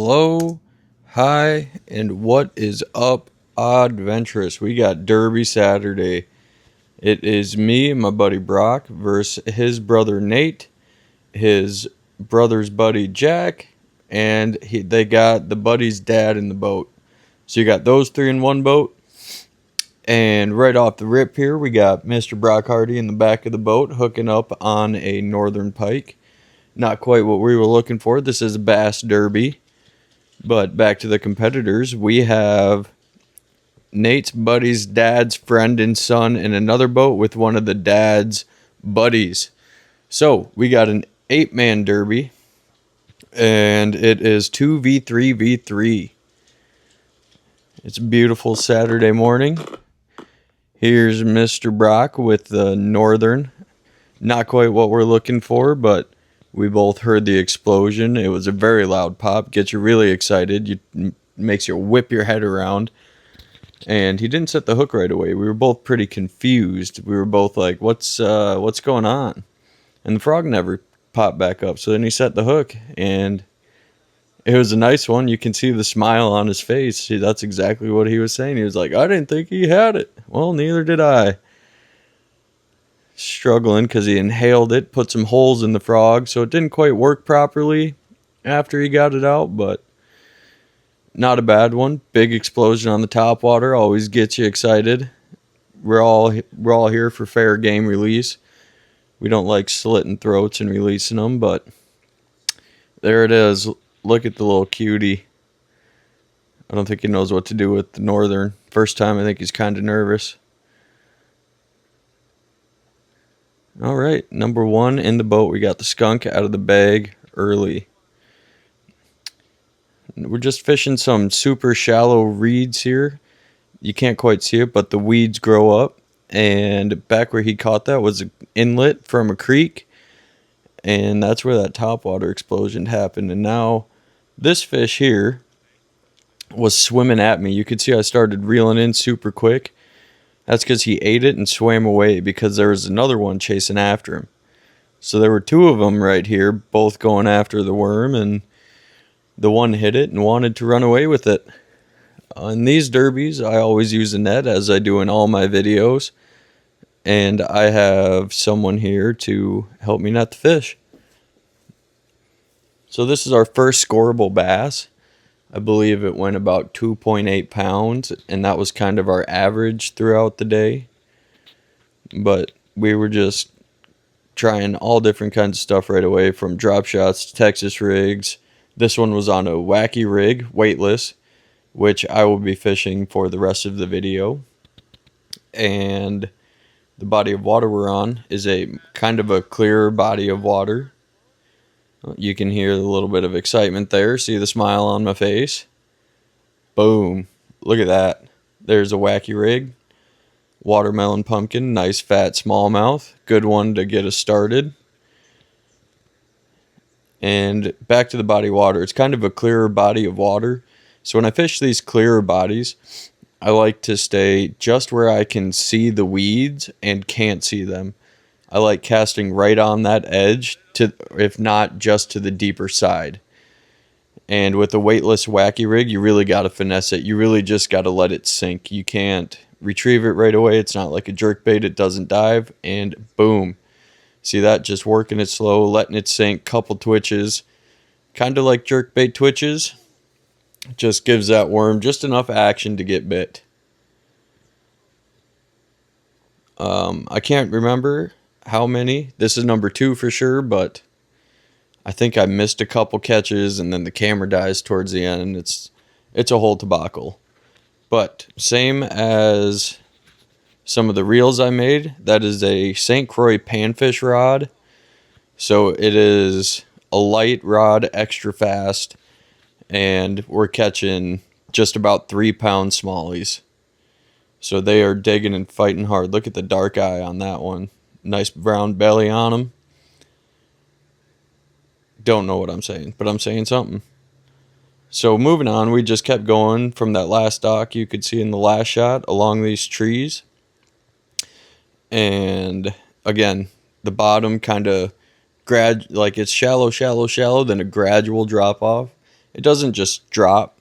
Hello, hi, and what is up, Adventurous? We got Derby Saturday. It is me and my buddy Brock versus his brother Nate, his brother's buddy Jack, and they got the buddy's dad in the boat. So you got those three in one boat. And right off the rip here, we got Mr. Brock Hardy in the back of the boat hooking up on a northern pike. Not quite what we were looking for. This is a bass derby. But back to the competitors, we have Nate's buddy's dad's friend and son in another boat with one of the dad's buddies. So we got an 8-man derby, and it is 2v3v3. It's a beautiful Saturday morning. Here's Mr. Brock with the northern. Not quite what we're looking for, but we both heard the explosion. It was a very loud pop. Gets you really excited. Makes you whip your head around. And he didn't set the hook right away. We were both pretty confused. We were both like, what's going on? And the frog never popped back up. So then he set the hook, and it was a nice one. You can see the smile on his face. That's exactly what he was saying. He was like, I didn't think he had it. Well, neither did I. Struggling because he inhaled it, put some holes in the frog, so it didn't quite work properly after he got it out, but not a bad one. Big explosion on the top water always gets you excited. We're all here for fair game release. We don't like slitting throats and releasing them, but there it is. Look at the little cutie. I don't think he knows what to do with the northern. First time, I think he's kind of nervous. All right, number one in the boat. We got the skunk out of the bag early. We're just fishing some super shallow reeds here. You can't quite see it, but the weeds grow up. And back where he caught that was an inlet from a creek. And that's where that topwater explosion happened. And now this fish here was swimming at me. You could see I started reeling in super quick. That's because he ate it and swam away because there was another one chasing after him. So there were two of them right here, both going after the worm, and the one hit it and wanted to run away with it. In these derbies, I always use a net, as I do in all my videos, and I have someone here to help me net the fish. So this is our first scoreable bass. I believe it went about 2.8 pounds, and that was kind of our average throughout the day. But we were just trying all different kinds of stuff right away, from drop shots to Texas rigs. This one was on a wacky rig, weightless, which I will be fishing for the rest of the video. And the body of water we're on is a kind of a clearer body of water. You can hear a little bit of excitement there. See the smile on my face? Boom. Look at that. There's a wacky rig. Watermelon pumpkin. Nice fat smallmouth. Good one to get us started. And back to the body of water. It's kind of a clearer body of water. So when I fish these clearer bodies, I like to stay just where I can see the weeds and can't see them. I like casting right on that edge, if not just to the deeper side. And with a weightless wacky rig, you really got to finesse it. You really just got to let it sink. You can't retrieve it right away. It's not like a jerkbait. It doesn't dive, and boom. See that? Just working it slow, letting it sink, couple twitches. Kind of like jerkbait twitches. Just gives that worm just enough action to get bit. I can't remember how many. This is number 2 for sure, but I think I missed a couple catches, and then the camera dies towards the end. It's a whole debacle. But same as some of the reels I made, that is a St. Croix panfish rod. So it is a light rod, extra fast, and we're catching just about 3-pound smallies. So they are digging and fighting hard. Look at the dark eye on that one. Nice brown belly on them. Don't know what I'm saying, but I'm saying something. So moving on, we just kept going from that last dock you could see in the last shot along these trees. And again, the bottom kind of like it's shallow, then a gradual drop off. It doesn't just drop,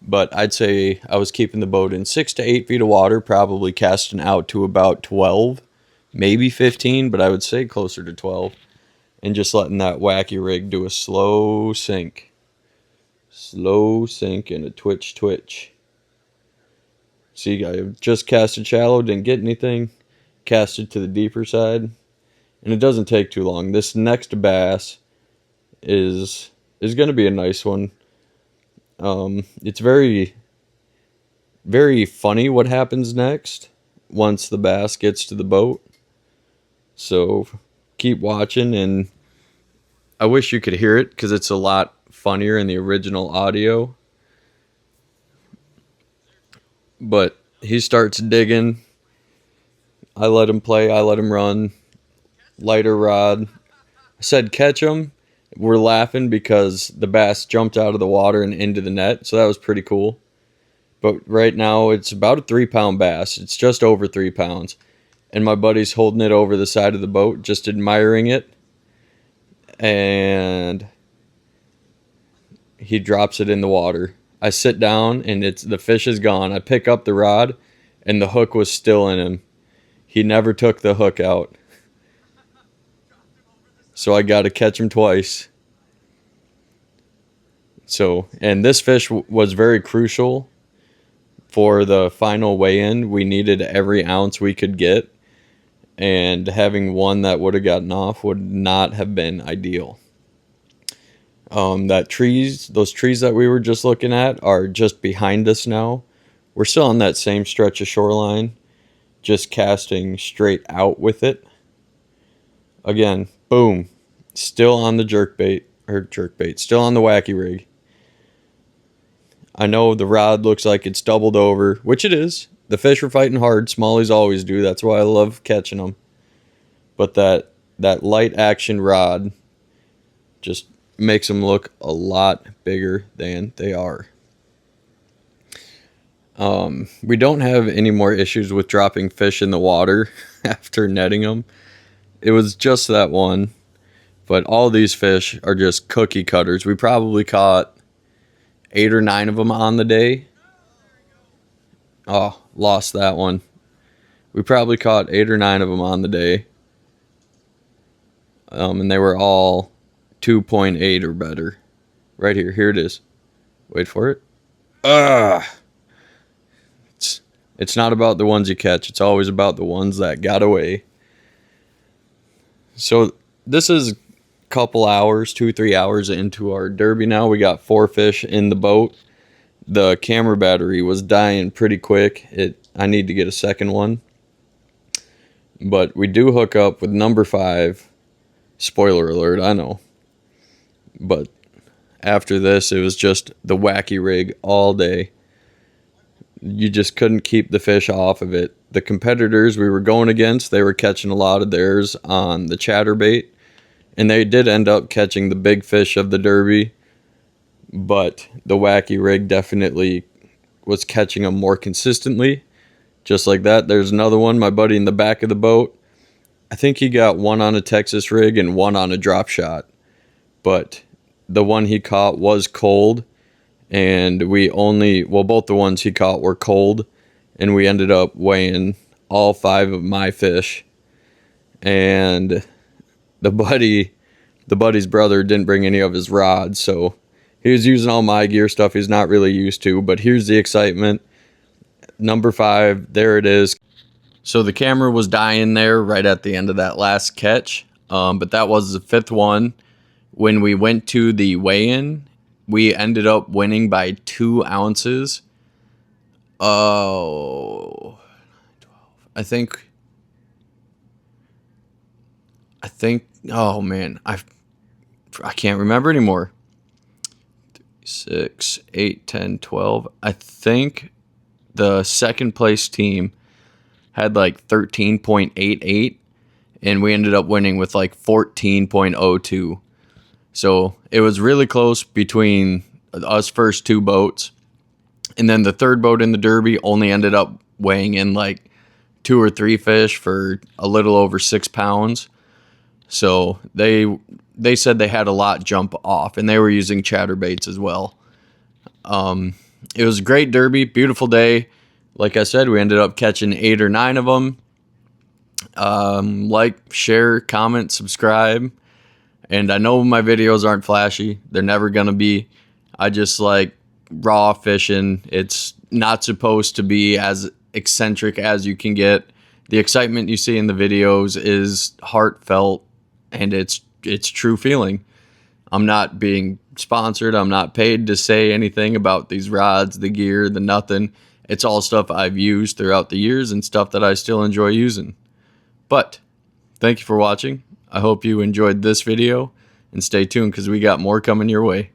but I'd say I was keeping the boat in 6 to 8 feet of water, probably casting out to about 12, maybe 15, but I would say closer to 12, and just letting that wacky rig do a slow sink and a twitch. See, I just casted shallow, didn't get anything, casted to the deeper side, and it doesn't take too long. This next bass is going to be a nice one. It's very, very funny what happens next once the bass gets to the boat. So keep watching, and I wish you could hear it because it's a lot funnier in the original audio. But he starts digging. I let him play. I let him run. Lighter rod. I said catch him. We're laughing because the bass jumped out of the water and into the net. So that was pretty cool. But right now it's about a 3-pound bass. It's just over 3 pounds. And my buddy's holding it over the side of the boat, just admiring it. And he drops it in the water. I sit down and the fish is gone. I pick up the rod and the hook was still in him. He never took the hook out. So I got to catch him twice. So, and this fish was very crucial for the final weigh-in. We needed every ounce we could get, and having one that would have gotten off would not have been ideal. Those trees that we were just looking at are just behind us now. We're still on that same stretch of shoreline, just casting straight out with it. Again, boom, still on the jerkbait, still on the wacky rig. I know the rod looks like it's doubled over, which it is. The fish are fighting hard. Smallies always do. That's why I love catching them. But that light action rod just makes them look a lot bigger than they are. We don't have any more issues with dropping fish in the water after netting them. It was just that one. But all these fish are just cookie cutters. We probably caught 8 or 9 of them on the day. Oh, lost that one. We probably caught 8 or 9 of them on the day. And they were all 2.8 or better. Right here. Here it is. Wait for it. It's not about the ones you catch. It's always about the ones that got away. So this is a couple hours, 2-3 hours into our derby now. We got 4 fish in the boat. The camera battery was dying pretty quick. I need to get a second one. But we do hook up with number 5. Spoiler alert, I know. But after this, it was just the wacky rig all day. You just couldn't keep the fish off of it. The competitors we were going against, they were catching a lot of theirs on the chatterbait. And they did end up catching the big fish of the derby. But the wacky rig definitely was catching them more consistently. Just like that, there's another one, my buddy in the back of the boat. I think he got one on a Texas rig and one on a drop shot. But the one he caught was cold. And both the ones he caught were cold. And we ended up weighing all 5 of my fish. And the buddy's brother didn't bring any of his rods, so he was using all my gear stuff he's not really used to. But here's the excitement. Number 5, there it is. So the camera was dying there right at the end of that last catch. But that was the 5th one. When we went to the weigh-in, we ended up winning by 2 ounces. Oh, 12. I think, oh man, I can't remember anymore. 6, 8, 10, 12. I think the second place team had like 13.88, and we ended up winning with like 14.02. So it was really close between us first 2 boats. And then the third boat in the derby only ended up weighing in like 2 or 3 fish for a little over 6 pounds. So they said they had a lot jump off, and they were using chatterbaits as well. It was a great derby, beautiful day. Like I said, we ended up catching 8 or 9 of them. Like, share, comment, subscribe. And I know my videos aren't flashy. They're never going to be. I just like raw fishing. It's not supposed to be as eccentric as you can get. The excitement you see in the videos is heartfelt, and it's true feeling. I'm not being sponsored. I'm not paid to say anything about these rods, the gear, the nothing. It's all stuff I've used throughout the years and stuff that I still enjoy using. But thank you for watching. I hope you enjoyed this video, and stay tuned because we got more coming your way.